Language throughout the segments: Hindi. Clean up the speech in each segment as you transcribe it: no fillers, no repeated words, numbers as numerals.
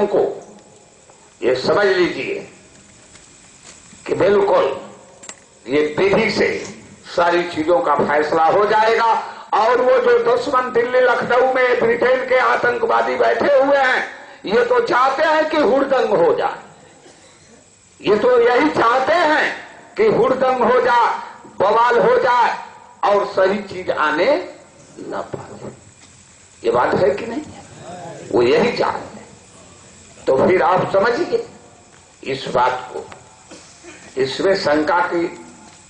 को ये समझ लीजिए कि बिल्कुल ये विधि से सारी चीजों का फैसला हो जाएगा। और वो जो दुश्मन दिल्ली लखनऊ में ब्रिटेन के आतंकवादी बैठे हुए हैं, ये तो चाहते हैं कि हुड़दंग हो जाए। ये तो यही चाहते हैं कि हुड़दंग हो जाए, बवाल हो जाए और सही चीज आने न पाए। ये बात है कि नहीं? वो यही चाहते हैं। तो फिर आप समझिए इस बात को, इसमें शंका की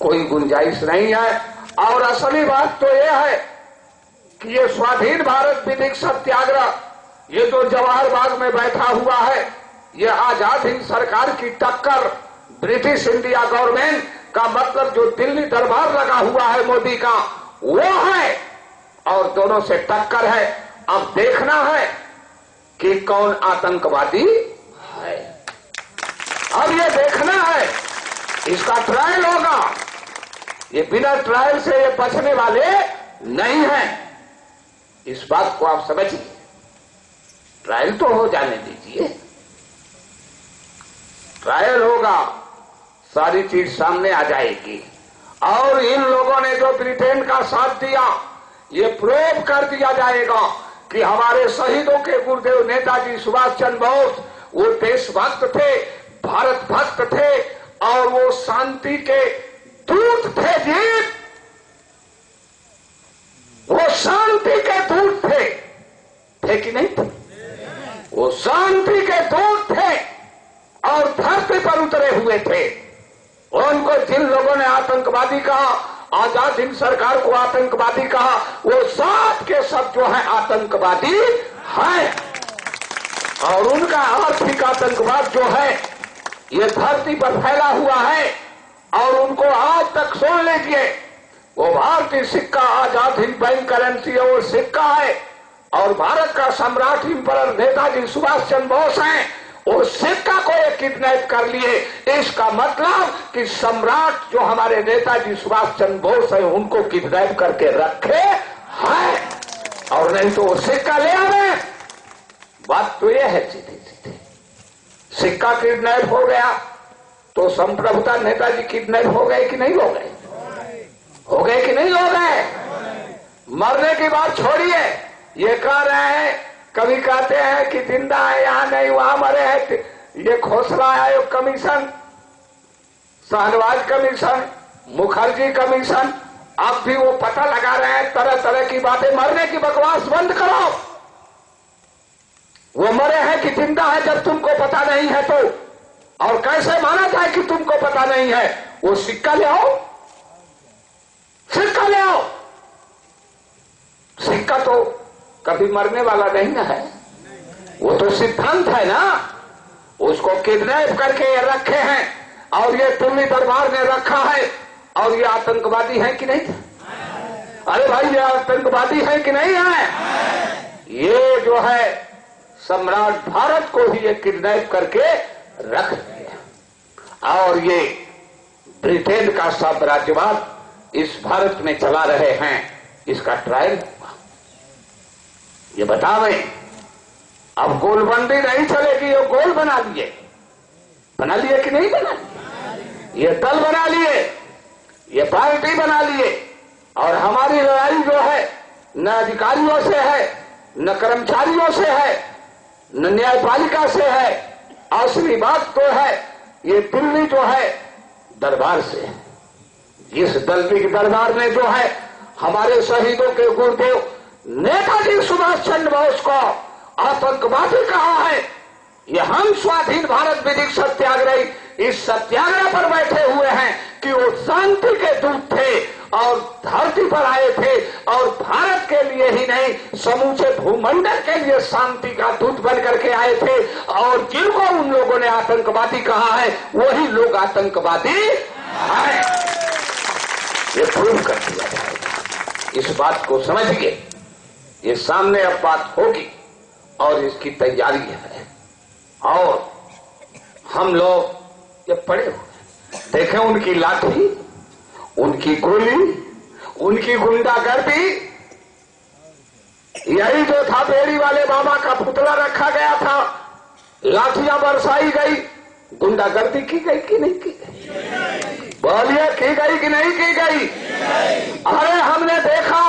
कोई गुंजाइश नहीं है। और असली बात तो यह है कि ये स्वाधीन भारत विधिक सत्याग्रह, ये जो जवाहर बाग में बैठा हुआ है, ये आजाद हिंद सरकार की टक्कर ब्रिटिश इंडिया गवर्नमेंट का, मतलब जो दिल्ली दरबार लगा हुआ है मोदी का, वो है। और दोनों से टक्कर है। अब देखना है कि कौन आतंकवादी है। अब ये देखना है, इसका ट्रायल होगा। ये बिना ट्रायल से ये बचने वाले नहीं हैं। इस बात को आप समझिए। ट्रायल तो हो जाने दीजिए, ट्रायल होगा, सारी चीज सामने आ जाएगी। और इन लोगों ने जो ब्रिटेन का साथ दिया, ये प्रूव कर दिया जाएगा कि हमारे शहीदों के गुरुदेव नेताजी सुभाष चंद्र बोस वो देशभक्त थे, भारत भक्त थे और वो शांति के दूत थे जी। वो शांति के दूत थे कि नहीं थे? वो शांति के दूत थे और धरती पर उतरे हुए थे। उनको जिन लोगों ने आतंकवादी कहा, आजाद हिंद सरकार को आतंकवादी कहा, वो सब के सब जो है आतंकवादी है। और उनका आर्थिक आतंकवाद जो है ये धरती पर फैला हुआ है। और उनको आज तक सुन लीजिए, वो भारतीय सिक्का, आजाद हिंद बैंक करेंसी है, वो सिक्का है। और भारत का सम्राट इंपरर नेताजी सुभाष चंद्र बोस हैं, उस सिक्का को ये किडनैप कर लिए। इसका मतलब कि सम्राट जो हमारे नेताजी सुभाष चंद्र बोस है, उनको किडनैप करके रखे हैं। और नहीं तो वो सिक्का ले आवे। बात तो ये है सीधी सीधी। सिक्का किडनैप हो गया तो संप्रभुता नेताजी किडनैप हो गए कि नहीं हो गए? हो गए कि नहीं हो गए? मरने की बात छोड़िए, ये कह रहे हैं, कभी कहते हैं कि जिंदा है, यहां नहीं वहां मरे हैं। ये खोसला आयोग commission, Shahnawaz commission, Mukherjee commission, अब भी वो पता लगा रहे हैं तरह तरह की बातें। मरने की बकवास बंद करो। वो मरे हैं कि जिंदा है जब तुमको पता नहीं है तो? और कैसे माना जाए कि तुमको पता नहीं है? वो सिक्का ले आओ, सिक्का ले आओ। सिक्का तो कभी मरने वाला नहीं ना है, वो तो सिद्धांत है ना। उसको किडनैप करके ये रखे हैं और ये दिल्ली दरबार ने रखा है। और ये आतंकवादी है कि नहीं? अरे भाई, ये आतंकवादी है कि नहीं है? ये जो है सम्राट भारत को ही ये किडनैप करके रख दिया। और ये ब्रिटेन का साम्राज्यवाद इस भारत में चला रहे हैं। इसका ट्रायल हुआ। ये बतावे, अब गोलबंदी नहीं चलेगी। ये गोल बना लिए कि नहीं बना लिए? ये दल बना लिए, ये पार्टी बना लिए। और हमारी लड़ाई जो है न अधिकारियों से है, न कर्मचारियों से है, न न्यायपालिका से है। असली बात तो है ये दिल्ली जो है दरबार से है। जिस दिल्ली के दरबार ने जो है हमारे शहीदों के गुरुदेव नेताजी सुभाष चंद्र बोस को आतंकवादी कहा है, ये हम स्वाधीन भारत विधिक सत्याग्रही इस सत्याग्रह पर बैठे हुए हैं कि वो शांति के दूत थे और धरती पर आए थे और भारत के लिए ही नहीं, समूचे भूमंडल के लिए शांति का दूत बन करके आए थे। और जिनको उन लोगों ने आतंकवादी कहा है, वही लोग आतंकवादी हैं। ये प्रूव कर दिया जाएगा। इस बात को समझिए। ये सामने अब बात होगी और इसकी तैयारी है। और हम लोग ये पड़े हुए देखें, उनकी लाठी, उनकी गोली, उनकी गुंडागर्दी। यही जो था बेड़ी वाले बाबा का पुतला रखा गया था, लाठियां बरसाई गई, गुंडागर्दी की गई कि नहीं की गई? बोलिए, की गई कि नहीं की गई? अरे हमने देखा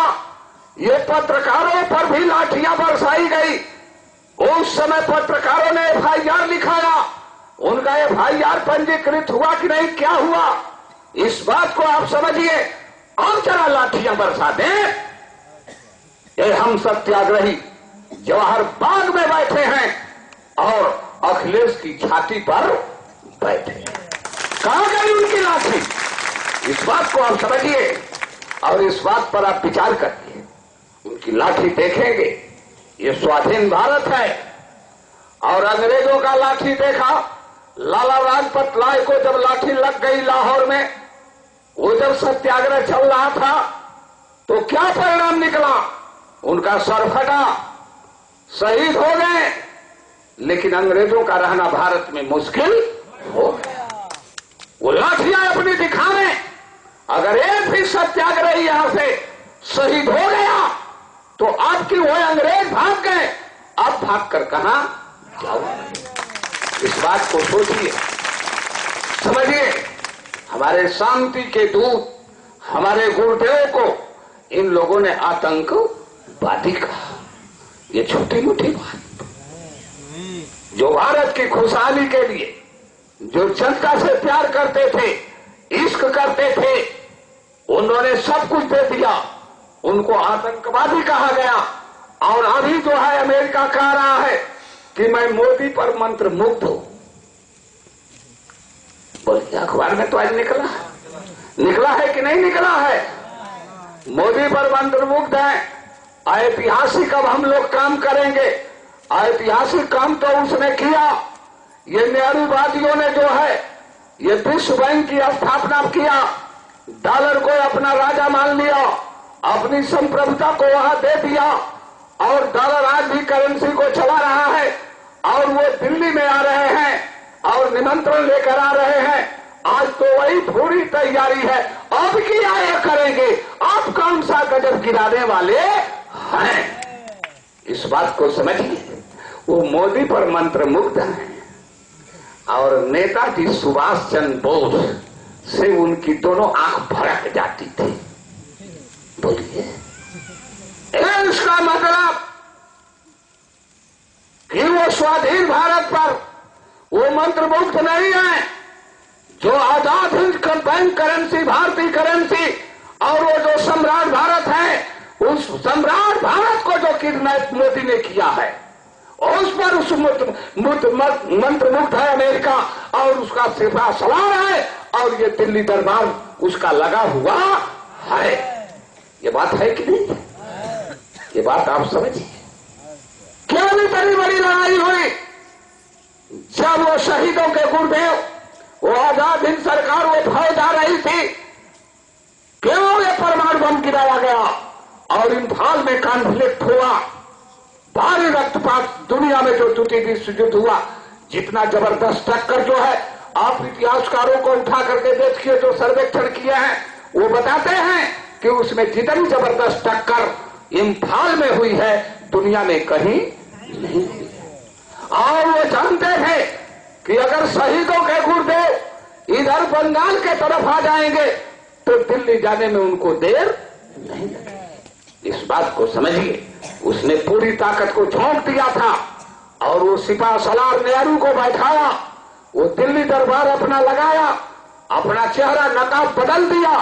ये पत्रकारों पर भी लाठियां बरसाई गई। उस समय पत्रकारों ने FIR लिखाया, उनका FIR पंजीकृत हुआ कि नहीं, क्या हुआ, इस बात को आप समझिए। अब जरा लाठियां बरसा दें। ये हम सत्याग्रही जवाहर बाग में बैठे हैं और अखिलेश की छाती पर बैठे। कहां गई उनकी लाठी? इस बात को आप समझिए और इस बात पर आप विचार करिए। उनकी लाठी देखेंगे, ये स्वाधीन भारत है। और अंग्रेजों का लाठी देखा, लाला लाजपत राय को जब लाठी लग गई लाहौर में, वो जब सत्याग्रह चल रहा था, तो क्या परिणाम निकला? उनका सर फटा, शहीद हो गए। लेकिन अंग्रेजों का रहना भारत में मुश्किल हो गया। वो लाठियां अपनी दिखाने, अगर एक भी सत्याग्रही यहां से शहीद हो गया तो आपकी वो अंग्रेज भाग गए, अब भागकर कहां जाओगे? इस बात को सोचिए, समझिए। हमारे शांति के दूत, हमारे गुरुदेव को इन लोगों ने आतंकवादी कहा। ये छोटी मोटी बात, जो भारत की खुशहाली के लिए, जो जनता से प्यार करते थे, इश्क करते थे, उन्होंने सब कुछ दे दिया, उनको आतंकवादी कहा गया। और अभी जो है अमेरिका कह रहा है कि मैं मोदी पर मंत्र मुग्ध हूं। बोलिए, अखबार में तो आज निकला है कि नहीं निकला है? मोदी पर मंत्र मुग्ध है। ऐतिहासिक अब हम लोग काम करेंगे। ऐतिहासिक काम तो उसने किया, ये नेहरूवादियों ने जो है ये विश्व बैंक की स्थापना किया, डॉलर को अपना राजा मान लिया, अपनी संप्रभुता को वहां दे दिया और डॉलर आज भी करेंसी को चला रहा है। और वो दिल्ली में आ रहे हैं और निमंत्रण लेकर आ रहे हैं। आज तो वही पूरी तैयारी है, अब की आया करेंगे, आप कौन सा गजब गिराने वाले हैं? इस बात को समझिए। वो मोदी पर मंत्र मुग्ध है और नेताजी सुभाष चंद्र बोस से उनकी दोनों आंख भड़क जाती थी। बोलिए, इसका मतलब कि वो स्वाधीन भारत पर वो मंत्र मुग्ध नहीं है। जो आजाद हिंद बैंक करेंसी, भारतीय करेंसी, और वो जो सम्राट भारत है, उस सम्राट भारत को जो किडनैप मोदी ने किया है, उस पर उस मंत्र मुग्ध है अमेरिका और उसका सिपा सलार है और ये दिल्ली दरबार उसका लगा हुआ है। ये बात है कि नहीं? ये बात आप समझिए। क्यों इतनी बड़ी लड़ाई हुई? जब वो शहीदों के गुरुदेव, वो आजाद हिंद सरकार, वो फौज आ रही थी, क्यों ये परमाणु बम गिराया गया और इम्फाल में कॉन्फ्लिक्ट हुआ, भारी रक्तपात, दुनिया में जो द्वितीय विश्व युद्ध हुआ, जितना जबरदस्त टक्कर जो है, आप इतिहासकारों को उठा करके देखिए, जो सर्वेक्षण किए हैं वो बताते हैं कि उसमें जितनी जबरदस्त टक्कर इम्फाल में हुई है, दुनिया में कहीं नहीं हुई है। और वो जानते थे कि अगर शहीदों के गुरुदेव इधर बंगाल के तरफ आ जाएंगे तो दिल्ली जाने में उनको देर नहीं लगेगी। इस बात को समझिए। उसने पूरी ताकत को झोंक दिया था और वो सिपा सलार नेहरू को बैठाया, वो दिल्ली दरबार अपना लगाया, अपना चेहरा नकाब बदल दिया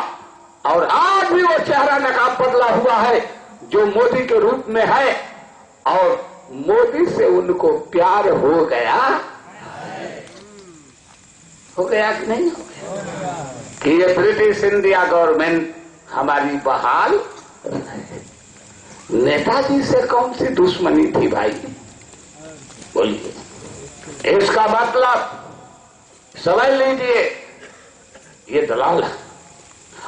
और आज भी वो चेहरा नकाब बदला हुआ है जो मोदी के रूप में है। और मोदी से उनको प्यार हो गया कि नहीं हो गया? कि ये ब्रिटिश इंडिया गवर्नमेंट हमारी बहाल। नेताजी से कौन सी दुश्मनी थी भाई? बोलिए, इसका मतलब समझ लीजिए, ये दलाल है।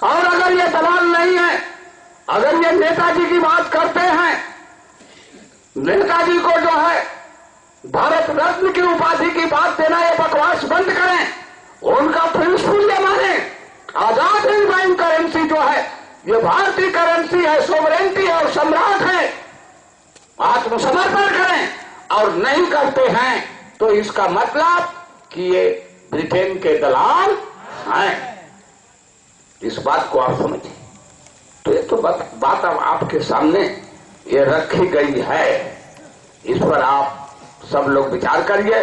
और अगर ये दलाल नहीं है, अगर ये नेताजी की बात करते हैं, नेताजी को जो है भारत रत्न की उपाधि की बात देना, ये बकवास बंद करें, उनका प्रिंसिपल ये माने। आजाद हिंद बैंक करेंसी जो है ये भारतीय करेंसी है, सोवरेंटी है और सम्राट है। आत्मसमर्पण करें और नहीं करते हैं तो इसका मतलब कि ये ब्रिटेन के दलाल हैं। इस बात को आप समझिए। तो ये तो बात अब आपके सामने ये रखी गई है, इस पर आप सब लोग विचार करिए।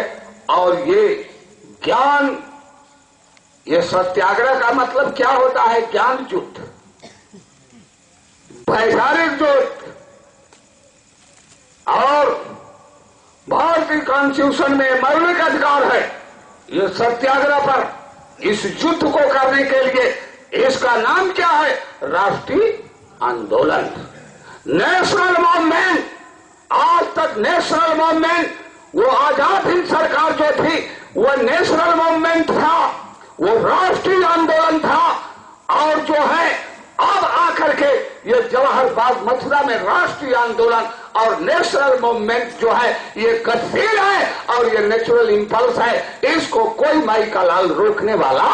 और ये ज्ञान, ये सत्याग्रह का मतलब क्या होता है? ज्ञान युद्ध, वैचारिक युद्ध। और भारतीय कॉन्स्टिट्यूशन में मौलिक अधिकार है ये सत्याग्रह पर। इस युद्ध को करने के लिए इसका नाम क्या है? राष्ट्रीय आंदोलन, नेशनल मूवमेंट। आज तक नेशनल मूवमेंट, वो आजाद हिंद सरकार जो थी वो नेशनल मूवमेंट था, वो राष्ट्रीय आंदोलन था। और जो है अब आकर के ये जवाहर बाग मथुरा में राष्ट्रीय आंदोलन और नेशनल मूवमेंट जो है ये गतिशील है और ये नेचुरल इंपल्स है। इसको कोई माई का लाल रोकने वाला